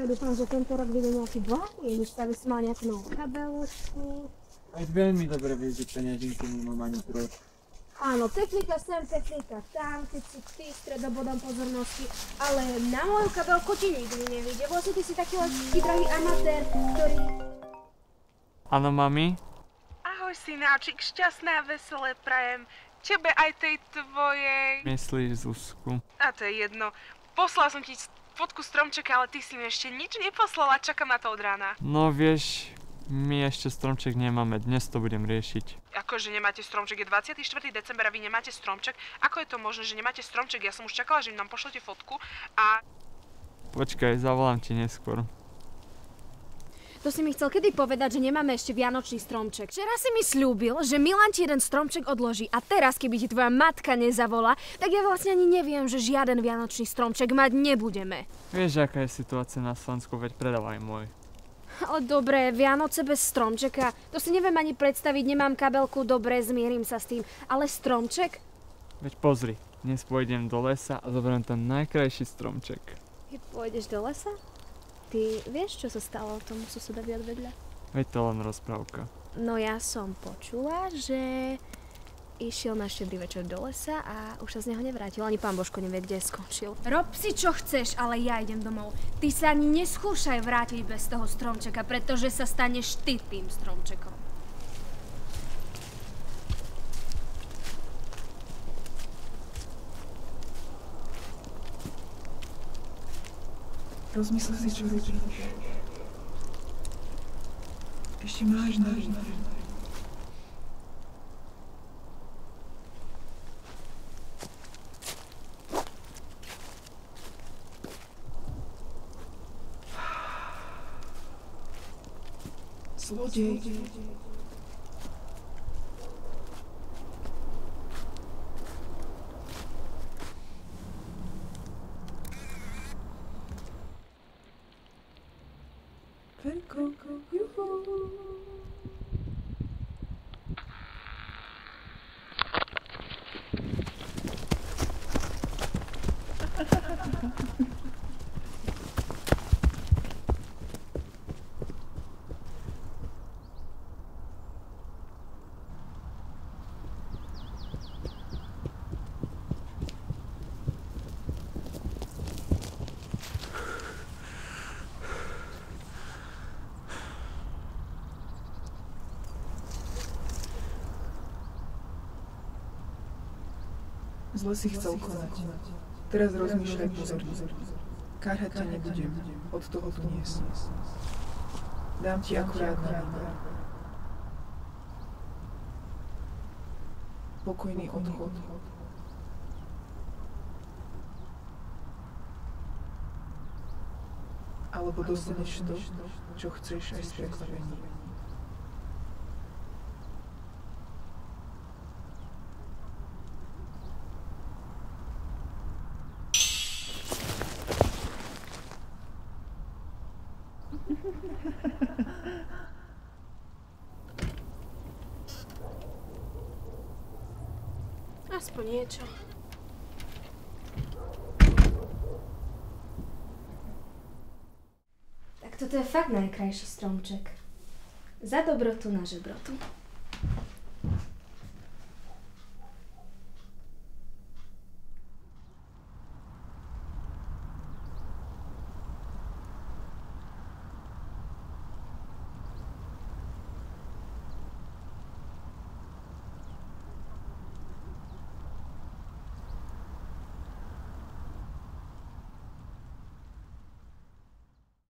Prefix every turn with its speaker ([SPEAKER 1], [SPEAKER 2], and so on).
[SPEAKER 1] Ja dúfam, že tento rok bude nejaký blahý, už tady si mal nejakú novú kabelku.
[SPEAKER 2] Aj veľmi dobre vieš, že peňažinky nemám ani trochu.
[SPEAKER 1] Áno, technika sem, technika tam, keď si ty stredobodom pozornosti, ale na moju kabelku ti nikdy nevíde. Vlastne ty si taký drahý amatér, ktorý...
[SPEAKER 2] Áno, mami?
[SPEAKER 3] Ahoj, synáčik, šťastné a veselé prajem. Tebe aj tej tvojej...
[SPEAKER 2] Myslíš Zuzku?
[SPEAKER 3] A to je jedno. Poslala som ti fotku stromčeka, ale ty si mi ešte nič neposlala, čakám na to od rána.
[SPEAKER 2] No vieš, my ešte stromček nemáme, dnes to budem riešiť.
[SPEAKER 3] Akože nemáte stromček, je 24. december a vy nemáte stromček? Ako je to možné, že nemáte stromček? Ja som už čakala, že nám pošlete fotku a...
[SPEAKER 2] Počkaj, zavolám ti neskôr.
[SPEAKER 1] To si mi chcel kedy povedať, že nemáme ešte vianočný stromček. Včera si mi sľúbil, že Milan ti jeden stromček odloží a teraz, keby ti tvoja matka nezavolá, tak ja vlastne ani neviem, že žiaden vianočný stromček mať nebudeme.
[SPEAKER 2] Vieš, aká je situácia na Slovensku, veď predávaj môj.
[SPEAKER 1] Ale dobre, Vianoce bez stromčeka, to si neviem ani predstaviť, nemám kabelku, dobre, zmierim sa s tým, ale stromček?
[SPEAKER 2] Veď pozri, dnes pôjdem do lesa a zoberiem ten najkrajší stromček.
[SPEAKER 1] Keď pôjdeš do lesa? Ty vieš, čo sa stalo tomu susedovi od vedľa?
[SPEAKER 2] Veď to len rozprávka.
[SPEAKER 1] No ja som počula, že išiel na štedrý večer do lesa a už sa z neho nevrátil. Ani pán Božko nevie, kde skončil. Rob si čo chceš, ale ja idem domov. Ty sa ani neskúšaj vrátiť bez toho stromčeka, pretože sa staneš ty tým stromčekom.
[SPEAKER 4] Rozmysl si, čo robíš. Ešte máš náš. Zlodej. Verko, juhu. Zle si chcel konať. Teraz rozmýšľaj pozorne. Kárhať ťa nebudem. Od toho tu nie som. Dám ti akurát na výber. Pokojný odchod. Alebo dostaneš to, čo chceš aj s prekvapením.
[SPEAKER 1] Aspoň niečo. Tak toto je fakt najkrajší stromček. Za dobrotu na žebrotu.